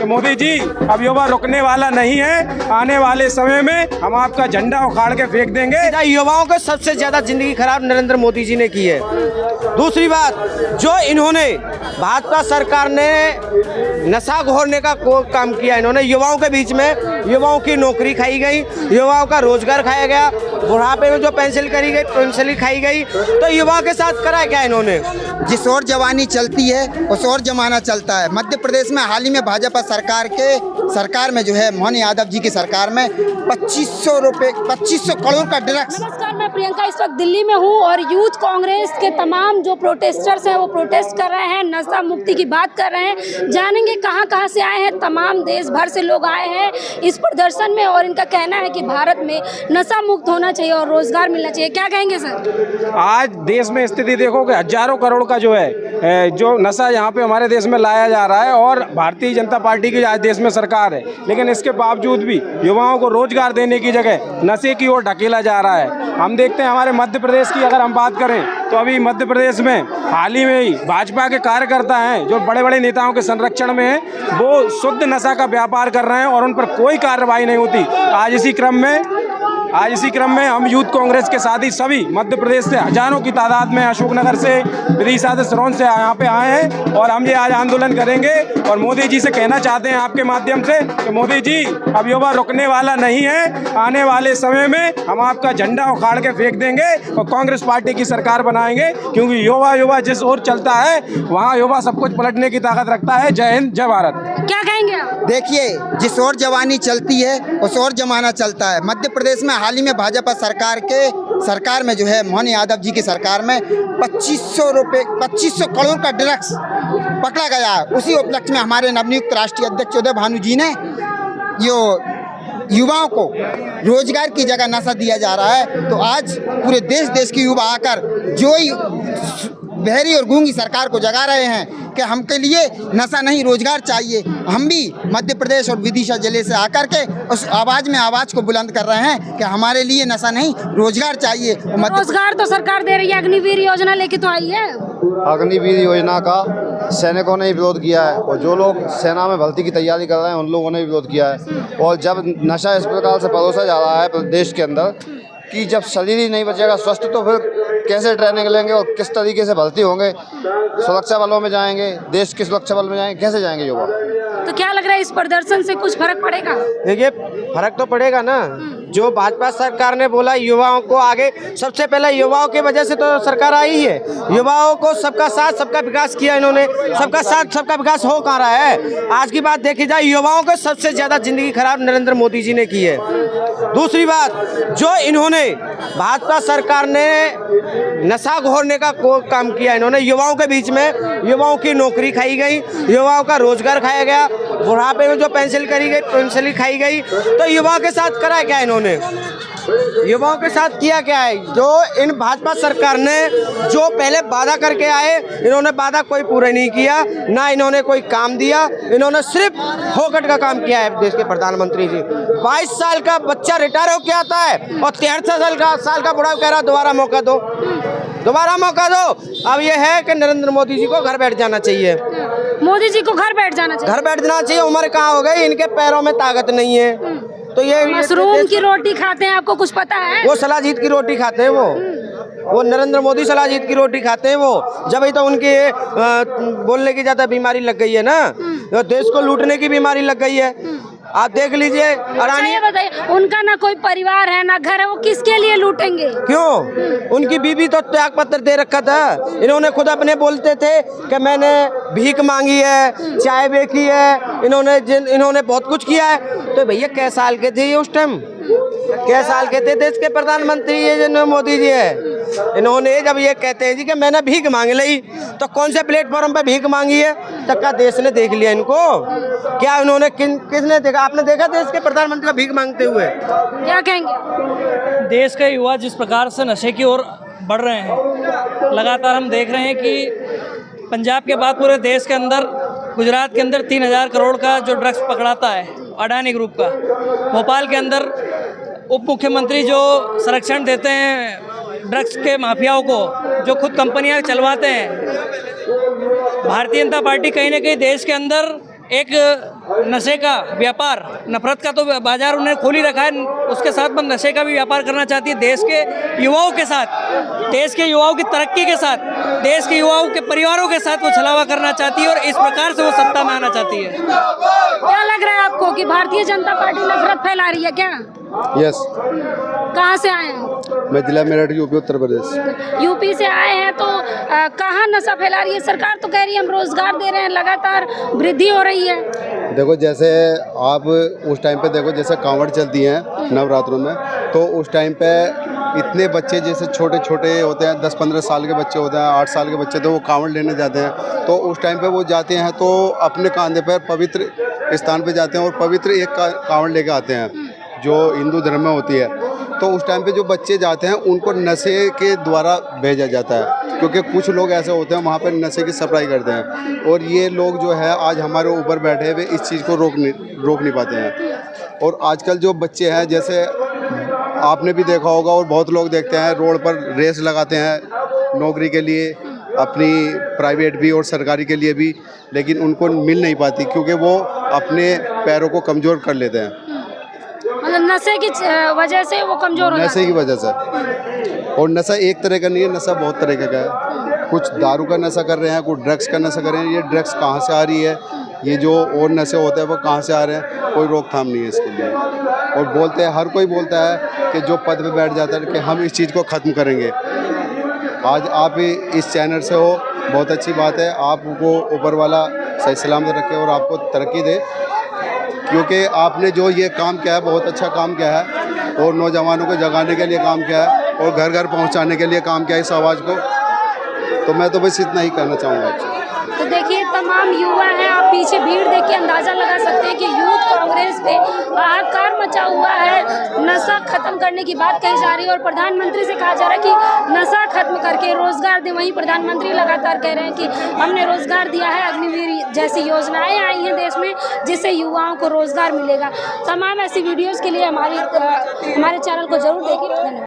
मोदी जी अब युवा रुकने वाला नहीं है, आने वाले समय में हम आपका झंडा उखाड़ के फेंक देंगे। युवाओं को सबसे ज्यादा जिंदगी खराब नरेंद्र मोदी जी ने की है। दूसरी बात, जो इन्होंने भाजपा सरकार ने नशा घोरने का काम किया, इन्होंने युवाओं के बीच में युवाओं की नौकरी खाई गई, युवाओं का रोजगार खाया गया, बुढ़ापे में जो पेंशन करी गई पेंशन खाई गई, तो युवाओं के साथ करा क्या इन्होंने। जिस ओर जवानी चलती है उस ओर जमाना चलता है। मध्य प्रदेश में हाल ही में भाजपा सरकार में जो है मोहन यादव जी की सरकार में 2500 करोड़ का ड्रग्स। नमस्कार, मैं प्रियंका इस वक्त दिल्ली में हूँ और यूथ कांग्रेस के तमाम जो प्रोटेस्टर्स हैं वो प्रोटेस्ट कर रहे हैं, नशा मुक्ति की बात कर रहे हैं। जानेंगे कहाँ कहाँ से आए हैं, तमाम देश भर से लोग आए हैं इस प्रदर्शन में और इनका कहना है कि भारत में नशा मुक्त होना चाहिए और रोजगार मिलना चाहिए। क्या कहेंगे सर? आज देश में स्थिति देखो कि हजारों करोड़ का जो है जो नशा यहाँ पे हमारे देश में लाया जा रहा है और भारतीय जनता पार्टी की आज देश में सरकार है, लेकिन इसके बावजूद भी युवाओं को रोजगार देने की जगह नशे की ओर ढकेला जा रहा है। हम देखते हैं हमारे मध्य प्रदेश की अगर हम बात करें तो अभी मध्य प्रदेश में हाल ही में ही भाजपा के कार्यकर्ता हैं जो बड़े बड़े नेताओं के संरक्षण में हैं, वो शुद्ध नशा का व्यापार कर रहे हैं और उन पर कोई कार्रवाई नहीं होती। आज इसी क्रम में हम यूथ कांग्रेस के साथ ही सभी मध्य प्रदेश से हजारों की तादाद में अशोकनगर से, विदिशा से, सिरोंज से यहाँ पे आए हैं और हम ये आज आंदोलन करेंगे और मोदी जी से कहना चाहते हैं आपके माध्यम से कि मोदी जी अब युवा रुकने वाला नहीं है, आने वाले समय में हम आपका झंडा उखाड़ के फेंक देंगे और कांग्रेस पार्टी की सरकार बनाएंगे, क्योंकि युवा जिस ओर चलता है वहाँ युवा सब कुछ पलटने की ताकत रखता है। जय हिंद, जय भारत। क्या कहेंगे आप? देखिए, जिस ओर जवानी चलती है उस ओर जमाना चलता है। मध्य प्रदेश में हाल ही में भाजपा सरकार में जो है मोहन यादव जी की सरकार में 2500 करोड़ का ड्रग्स पकड़ा गया है। उसी उपलक्ष्य में हमारे नवनियुक्त राष्ट्रीय अध्यक्ष उदय भानु जी ने जो युवाओं को रोजगार की जगह नशा दिया जा रहा है, तो आज पूरे देश के युवा आकर जो ही बहरी और गूंगी सरकार को जगा रहे हैं कि हमके लिए नशा नहीं रोजगार चाहिए। हम भी मध्य प्रदेश और विदिशा जिले से आकर के उस आवाज़ को बुलंद कर रहे हैं कि हमारे लिए नशा नहीं रोजगार चाहिए। रोजगार तो सरकार दे रही है, अग्निवीर योजना लेके तो आई है। अग्निवीर योजना का सैनिकों ने विरोध किया है और जो लोग सेना में भर्ती की तैयारी कर रहे हैं उन लोगों ने विरोध किया है। और जब नशा इस प्रकार से परोसा जा रहा है प्रदेश के अंदर कि जब शरीर ही नहीं बचेगा स्वस्थ, तो फिर कैसे ट्रेनिंग लेंगे और किस तरीके से भर्ती होंगे, सुरक्षा बलों में जाएंगे, देश के सुरक्षा बल में जाएंगे, कैसे जाएंगे युवा? तो क्या लग रहा है इस प्रदर्शन से कुछ फर्क पड़ेगा? देखिए, फर्क तो पड़ेगा ना। जो भाजपा सरकार ने बोला युवाओं को आगे, सबसे पहले युवाओं की वजह से तो सरकार आई है। युवाओं को सबका साथ सबका विकास किया इन्होंने, सबका साथ सबका विकास हो कहाँ रहा है? आज की बात देखी जाए, युवाओं को सबसे ज्यादा जिंदगी खराब नरेंद्र मोदी जी ने की है। दूसरी बात, जो इन्होंने भाजपा सरकार ने नशा घोरने का काम किया, इन्होंने युवाओं के बीच में युवाओं की नौकरी खाई गई, युवाओं का रोजगार खाया गया, बुढ़ापे में जो पेंशन करी गई पेंशन खाई गई, तो युवाओं के साथ करा क्या इन्होंने? युवाओं के साथ किया क्या है? जो इन भाजपा सरकार ने जो पहले वादा करके आए, इन्होंने वादा कोई पूरा नहीं किया, ना इन्होंने कोई काम दिया, इन्होंने सिर्फ फोकट का काम किया है। देश के प्रधानमंत्री जी 22 साल का बच्चा रिटायर होकर आता है और 63 साल का बुढ़ा कह रहा दोबारा मौका दो। अब ये है कि नरेंद्र मोदी जी को घर बैठ जाना चाहिए। मोदी जी को घर बैठ जाना चाहिए। उम्र कहाँ हो गई, इनके पैरों में ताकत नहीं है। तो ये मशरूम की रोटी खाते हैं, आपको कुछ पता है? वो सलाजीत की रोटी खाते हैं, वो नरेंद्र मोदी सलाजीत की रोटी खाते हैं। वो जब ही तो उनके बोलने की ज्यादा बीमारी लग गई है ना, तो देश को लूटने की बीमारी लग गई है। आप देख लीजिए अडानी, बताइए, उनका ना कोई परिवार है ना घर है, वो किसके लिए लूटेंगे? क्यों? उनकी बीबी तो त्याग पत्र दे रखा था। इन्होंने खुद अपने बोलते थे कि मैंने भीख मांगी है, चाय बेची है, इन्होंने बहुत कुछ किया है। तो भैया कै साल के थे ये उस टाइम? कै साल के थे देश के प्रधानमंत्री ये जो मोदी जी है? इन्होंने जब ये कहते हैं जी कि मैंने भीख मांग ली, तो कौन से प्लेटफॉर्म पे भीख मांगी है? तक का देश ने देख लिया इनको? क्या इन्होंने किसने देखा? आपने देखा देश के प्रधानमंत्री का भीख मांगते हुए? क्या कहेंगे? देश के युवा जिस प्रकार से नशे की ओर बढ़ रहे हैं, लगातार हम देख रहे हैं कि पंजाब के बाद पूरे देश के अंदर, गुजरात के अंदर 3000 करोड़ का जो ड्रग्स पकड़ाता है अडानी ग्रुप का, भोपाल के अंदर उप मुख्यमंत्री जो संरक्षण देते हैं ड्रग्स के माफियाओं को, जो खुद कंपनियां चलवाते हैं। भारतीय जनता पार्टी कहीं ना कहीं देश के अंदर एक नशे का व्यापार, नफरत का तो बाजार उन्हें खोल ही रखा है, उसके साथ में नशे का भी व्यापार करना चाहती है। देश के युवाओं के साथ, देश के युवाओं की तरक्की के साथ, देश के युवाओं के परिवारों के साथ वो छलावा करना चाहती है और इस प्रकार से वो सत्ता में आना चाहती है। क्या लग रहा है आपको कि भारतीय जनता पार्टी नफरत फैला रही है क्या? यस, कहाँ से आए हैं? मैं जिला मेरठ यूपी उत्तर प्रदेश। यूपी से आए हैं तो कहाँ नशा फैला रही है? सरकार तो कह रही है हम रोजगार दे रहे हैं, लगातार वृद्धि हो रही है। देखो, जैसे आप उस टाइम पे देखो, जैसे कांवड़ चलती हैं नवरात्रों में, तो उस टाइम पे इतने बच्चे जैसे छोटे छोटे होते हैं, 10-15 साल के बच्चे होते हैं, 8 साल के बच्चे, तो वो कांवड़ लेने जाते हैं। तो उस टाइम पे वो जाते हैं तो अपने कांधे पर पवित्र स्थान पे जाते हैं और पवित्र एक कांवड़ लेके आते हैं जो हिंदू धर्म में होती है। तो उस टाइम पे जो बच्चे जाते हैं उनको नशे के द्वारा भेजा जाता है, क्योंकि कुछ लोग ऐसे होते हैं वहाँ पर नशे की सप्लाई करते हैं, और ये लोग जो है आज हमारे ऊपर बैठे हुए इस चीज़ को रोक नहीं पाते हैं। और आजकल जो बच्चे हैं, जैसे आपने भी देखा होगा और बहुत लोग देखते हैं, रोड पर रेस लगाते हैं नौकरी के लिए, अपनी प्राइवेट भी और सरकारी के लिए भी, लेकिन उनको मिल नहीं पाती क्योंकि वो अपने पैरों को कमज़ोर कर लेते हैं, मतलब नशे की वजह से वो कमजोर हो जाते नशे की वजह से। और नशा एक तरह का नहीं है, नशा बहुत तरह का है। कुछ दारू का नशा कर रहे हैं, कुछ ड्रग्स का नशा कर रहे हैं। ये ड्रग्स कहाँ से आ रही है, ये जो और नशे होते हैं वो कहाँ से आ रहे हैं, कोई रोकथाम नहीं है इसके लिए। और बोलते हैं, हर कोई बोलता है कि जो पद पे बैठ जाता है कि हम इस चीज़ को ख़त्म करेंगे। आज आप इस चैनल से हो, बहुत अच्छी बात है। आपको ऊपर वाला सही सलामत रखे और आपको तरक्की दे, क्योंकि आपने जो ये काम किया है बहुत अच्छा काम किया है, और नौजवानों को जगाने के लिए काम किया है और घर घर पहुंचाने के लिए काम किया है इस आवाज़ को। तो मैं तो बस इतना ही कहना चाहूँगा आपसे। तो देखिए तमाम युवा हैं, आप पीछे भीड़ देख के अंदाजा लगा सकते हैं कि यूथ कांग्रेस पे हाहाकार मचा हुआ है। नशा खत्म करने की बात कही जा रही है और प्रधानमंत्री से कहा जा रहा है कि नशा खत्म करके रोजगार दें। वहीं प्रधानमंत्री लगातार कह रहे हैं कि हमने रोजगार दिया है, अग्निवीर जैसी योजनाएं आई हैं देश में जिससे युवाओं को रोजगार मिलेगा। तमाम ऐसी वीडियोज़ के लिए हमारे चैनल को जरूर देखें। धन्यवाद।